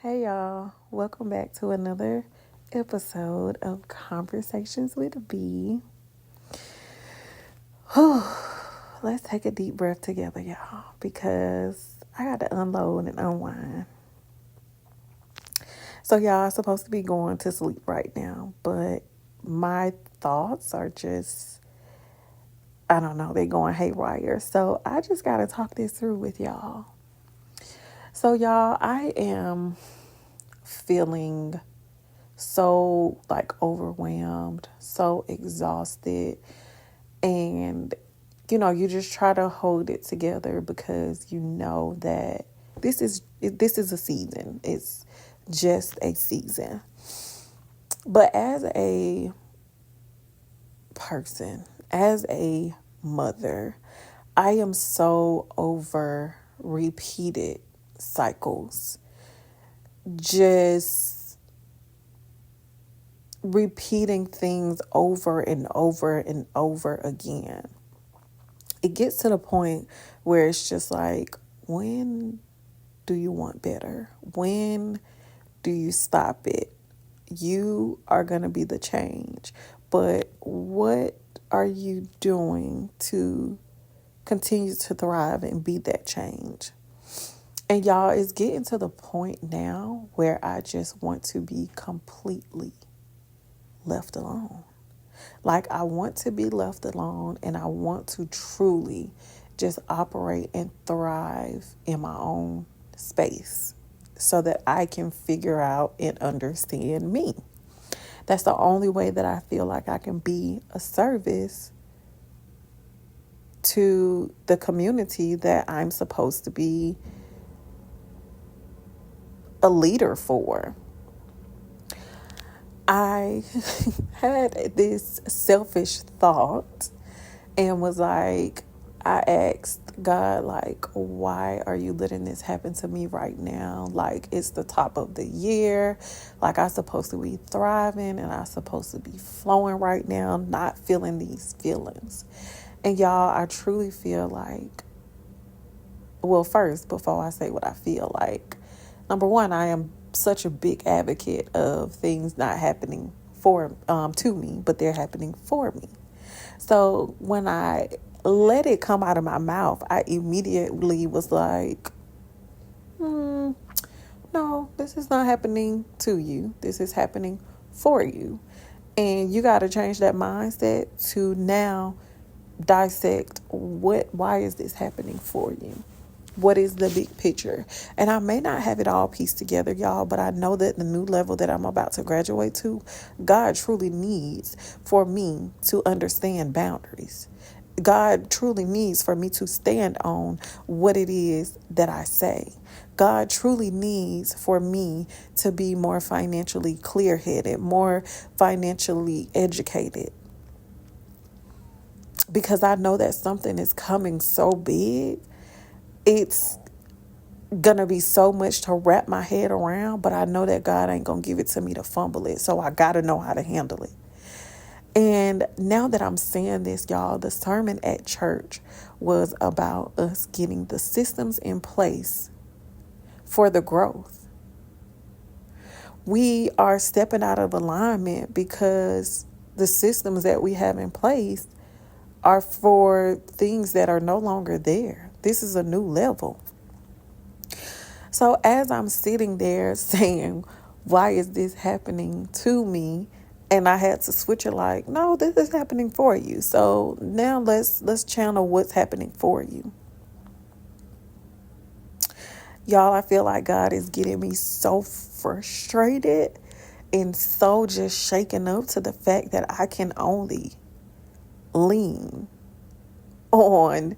Hey y'all, welcome back to another episode of Conversations with B. Whew. Let's take a deep breath together, y'all, because I got to unload and unwind. So, y'all are supposed to be going to sleep right now, but my thoughts are just, I don't know, they going haywire. So, I just got to talk this through with y'all. So, y'all, I am feeling so like overwhelmed, so exhausted, and you just try to hold it together because you know that this is a season. It's just a season. But as a person, as a mother, I am so over repeated cycles. Just repeating things over and over and over again. It gets to the point where it's just like, when do you want better? When do you stop it? You are going to be the change. But what are you doing to continue to thrive and be that change? And y'all, it's getting to the point now where I just want to be completely left alone. Like, I want to be left alone, and I want to truly just operate and thrive in my own space so that I can figure out and understand me. That's the only way that I feel like I can be a service to the community that I'm supposed to be a leader for. I had this selfish thought and was like, I asked God, like, why are you letting this happen to me right now? Like, it's the top of the year. Like, I'm supposed to be thriving and I'm supposed to be flowing right now, not feeling these feelings. And y'all, I truly feel like, well, first, before I say what I feel like, number one, I am such a big advocate of things not happening to me, but they're happening for me. So when I let it come out of my mouth, I immediately was like, no, this is not happening to you. This is happening for you. And you got to change that mindset to now dissect why is this happening for you? What is the big picture? And I may not have it all pieced together, y'all, but I know that the new level that I'm about to graduate to, God truly needs for me to understand boundaries. God truly needs for me to stand on what it is that I say. God truly needs for me to be more financially clear-headed, more financially educated. Because I know that something is coming so big. It's gonna be so much to wrap my head around, but I know that God ain't gonna give it to me to fumble it. So I gotta know how to handle it. And now that I'm saying this, y'all, the sermon at church was about us getting the systems in place for the growth. We are stepping out of alignment because the systems that we have in place are for things that are no longer there. This is a new level. So as I'm sitting there saying, why is this happening to me? And I had to switch it like, no, this is happening for you. So now let's channel what's happening for you. Y'all, I feel like God is getting me so frustrated and so just shaken up to the fact that I can only lean on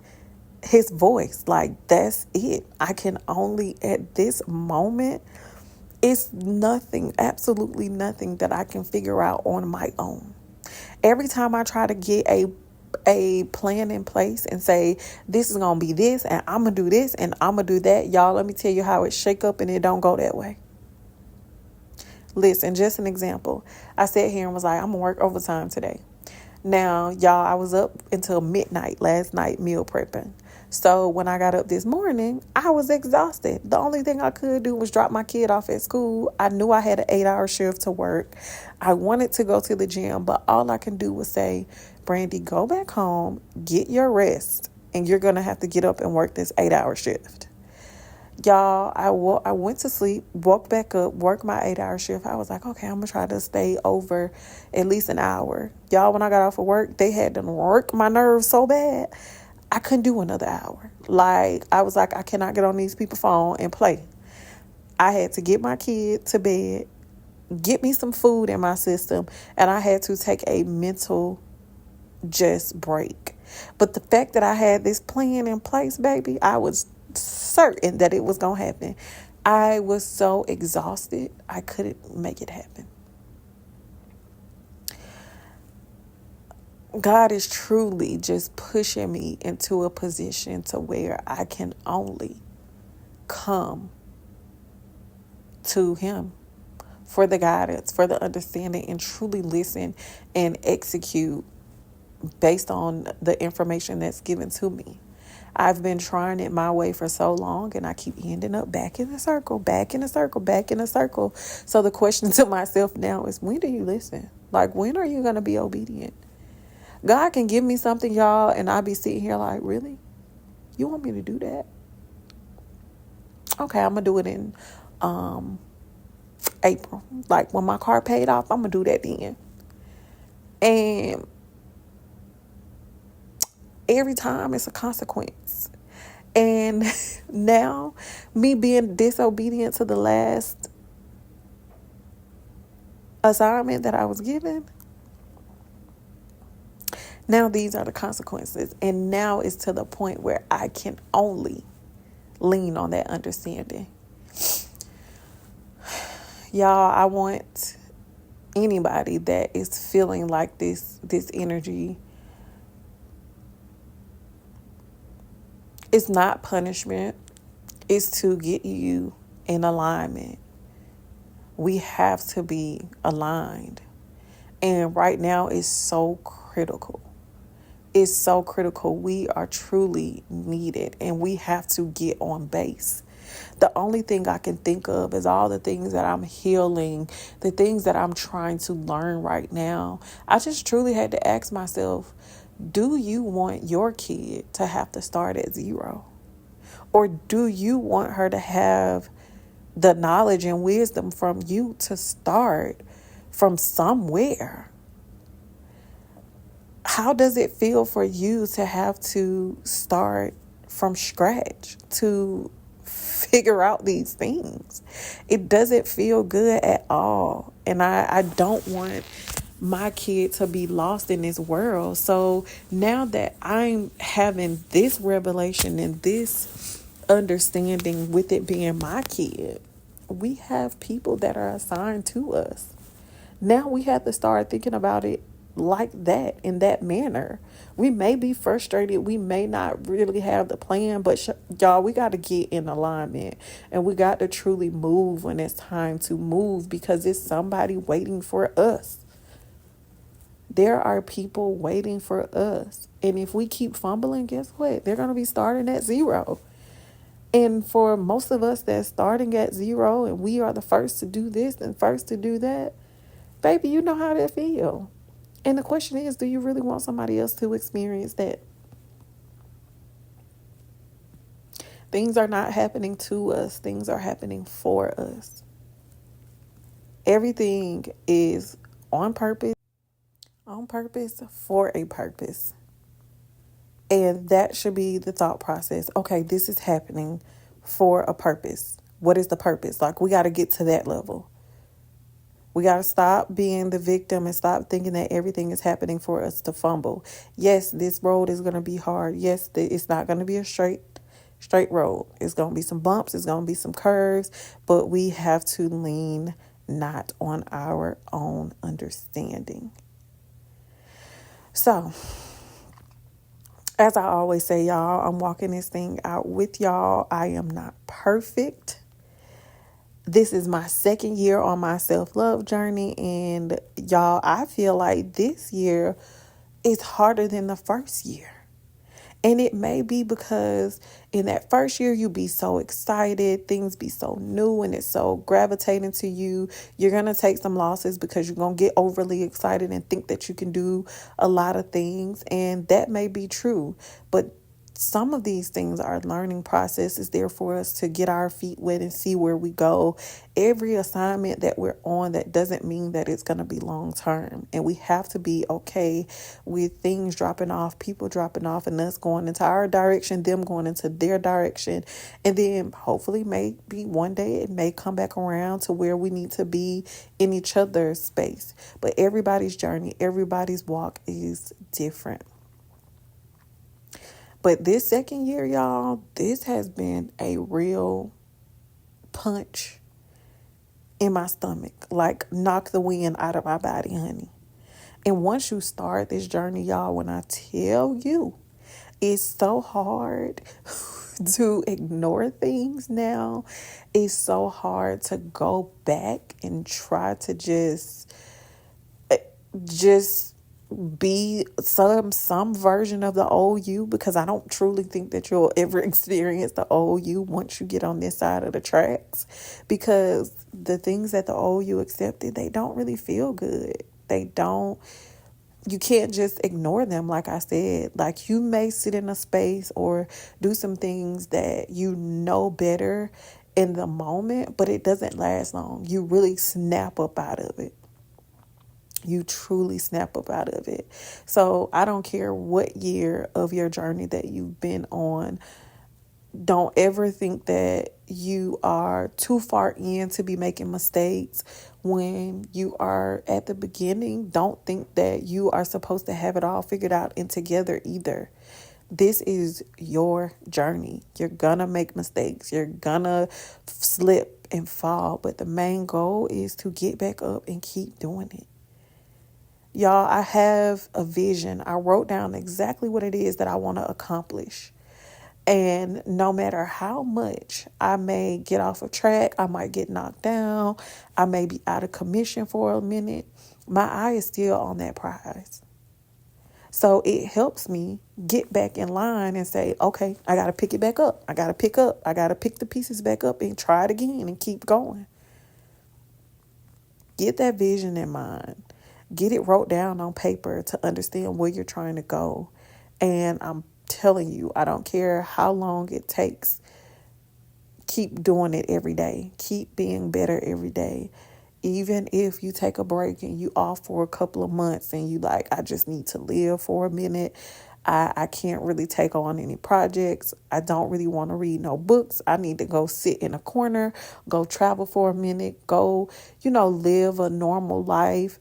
his voice. Like, that's it. I can only, at this moment, it's nothing, absolutely nothing that I can figure out on my own. Every time I try to get a plan in place and say, this is going to be this, and I'm going to do this, and I'm going to do that, y'all, let me tell you how it shake up and it don't go that way. Listen, just an example. I sat here and was like, I'm going to work overtime today. Now, y'all, I was up until midnight last night meal prepping. So when I got up this morning, I was exhausted. The only thing I could do was drop my kid off at school. I knew I had an 8-hour shift to work. I wanted to go to the gym, but all I can do was say, Brandy, go back home, get your rest, and you're going to have to get up and work this 8-hour shift. Y'all, I went to sleep, woke back up, worked my 8-hour shift. I was like, okay, I'm going to try to stay over at least an hour. Y'all, when I got off of work, they had to work my nerves so bad. I couldn't do another hour. Like, I was like, I cannot get on these people's phone and play. I had to get my kid to bed, get me some food in my system, and I had to take a mental just break. But the fact that I had this plan in place, baby, I was certain that it was going to happen. I was so exhausted, I couldn't make it happen. God is truly just pushing me into a position to where I can only come to Him for the guidance, for the understanding, and truly listen and execute based on the information that's given to me. I've been trying it my way for so long, and I keep ending up back in the circle, back in the circle, back in the circle. So the question to myself now is, when do you listen? Like, when are you going to be obedient? God can give me something, y'all, and I'll be sitting here like, really? You want me to do that? Okay, I'm going to do it in April. Like, when my car paid off, I'm going to do that then. And every time it's a consequence. And now, me being disobedient to the last assignment that I was given, now these are the consequences. And now it's to the point where I can only lean on that understanding. Y'all, I want anybody that is feeling like this energy, it's not punishment. It's to get you in alignment. We have to be aligned. And right now is so critical. It's so critical. We are truly needed, and we have to get on base. The only thing I can think of is all the things that I'm healing, the things that I'm trying to learn right now. I just truly had to ask myself, do you want your kid to have to start at zero? Or do you want her to have the knowledge and wisdom from you to start from somewhere? How does it feel for you to have to start from scratch to figure out these things? It doesn't feel good at all. And I don't want my kid to be lost in this world. So now that I'm having this revelation and this understanding with it being my kid, we have people that are assigned to us. Now we have to start thinking about it like that, in that manner. We may be frustrated. We may not really have the plan, but y'all, we got to get in alignment, and we got to truly move when it's time to move, because it's somebody waiting for us. There are people waiting for us. And if we keep fumbling, guess what? They're going to be starting at zero. And for most of us that's starting at zero, and we are the first to do this and first to do that, baby, you know how that feel. And the question is, do you really want somebody else to experience that? Things are not happening to us. Things are happening for us. Everything is on purpose for a purpose. And that should be the thought process. Okay, this is happening for a purpose. What is the purpose? Like, we got to get to that level. We got to stop being the victim and stop thinking that everything is happening for us to fumble. Yes, this road is going to be hard. Yes, it's not going to be a straight road. It's going to be some bumps. It's going to be some curves. But we have to lean not on our own understanding. So, as I always say, y'all, I'm walking this thing out with y'all. I am not perfect. This is my second year on my self-love journey, and y'all, I feel like this year is harder than the first year. And it may be because in that first year, you be so excited, things be so new and it's so gravitating to you. You're going to take some losses because you're going to get overly excited and think that you can do a lot of things. And that may be true. But some of these things are learning processes there for us to get our feet wet and see where we go. Every assignment that we're on, that doesn't mean that it's going to be long term. And we have to be okay with things dropping off, people dropping off, and us going into our direction, them going into their direction. And then hopefully maybe one day it may come back around to where we need to be in each other's space. But everybody's journey, everybody's walk is different. But this second year, y'all, this has been a real punch in my stomach. Like, knock the wind out of my body, honey. And once you start this journey, y'all, when I tell you, it's so hard to ignore things now. It's so hard to go back and try to just be some version of the old you, because I don't truly think that you'll ever experience the old you once you get on this side of the tracks, because the things that the old you accepted, they don't really feel good. You can't just ignore them. Like I said, like, you may sit in a space or do some things that you know better in the moment, but it doesn't last long. You really snap up out of it. You truly snap up out of it. So I don't care what year of your journey that you've been on. Don't ever think that you are too far in to be making mistakes when you are at the beginning. Don't think that you are supposed to have it all figured out and together either. This is your journey. You're gonna make mistakes. You're gonna slip and fall. But the main goal is to get back up and keep doing it. Y'all, I have a vision. I wrote down exactly what it is that I want to accomplish. And no matter how much I may get off of track, I might get knocked down, I may be out of commission for a minute, my eye is still on that prize. So it helps me get back in line and say, okay, I got to pick it back up. I got to pick the pieces back up and try it again and keep going. Get that vision in mind. Get it wrote down on paper to understand where you're trying to go. And I'm telling you, I don't care how long it takes. Keep doing it every day. Keep being better every day. Even if you take a break and you off for a couple of months and you like, I just need to live for a minute. I can't really take on any projects. I don't really want to read no books. I need to go sit in a corner, go travel for a minute, go, live a normal life.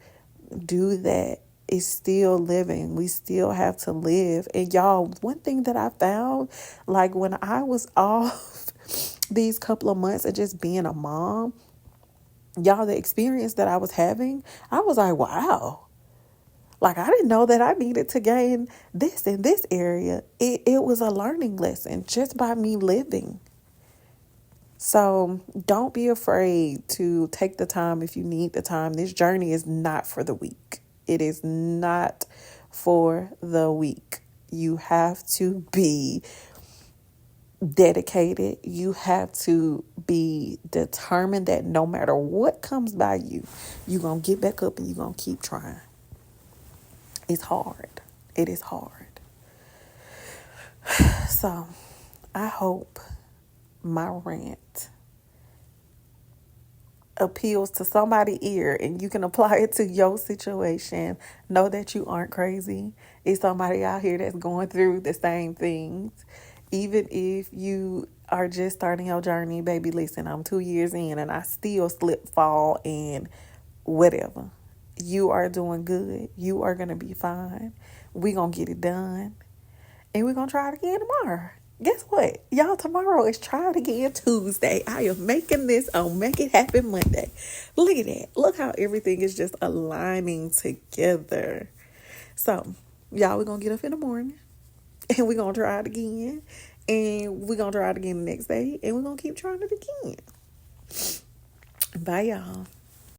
Do that. It's still living. We still have to live. And y'all, one thing that I found, like when I was off these couple of months of just being a mom, y'all, the experience that I was having, I was like, wow. Like, I didn't know that I needed to gain this in this area. It was a learning lesson just by me living. So don't be afraid to take the time if you need the time. This journey is not for the weak. It is not for the weak. You have to be dedicated. You have to be determined that no matter what comes by you, you're going to get back up and you're going to keep trying. It's hard. It is hard. So I hope my rant appeals to somebody's ear and you can apply it to your situation. Know that you aren't crazy. It's somebody out here that's going through the same things. Even if you are just starting your journey, baby, listen, I'm 2 years in and I still slip, fall, and whatever. You are doing good. You are going to be fine. We're going to get it done. And we're going to try it again tomorrow. Guess what? Y'all, tomorrow is Try It Again Tuesday. I am making this on Make It Happen Monday. Look at that. Look how everything is just aligning together. So, y'all, we're going to get up in the morning. And we're going to try it again. And we're going to try it again the next day. And we're going to keep trying it again. Bye, y'all.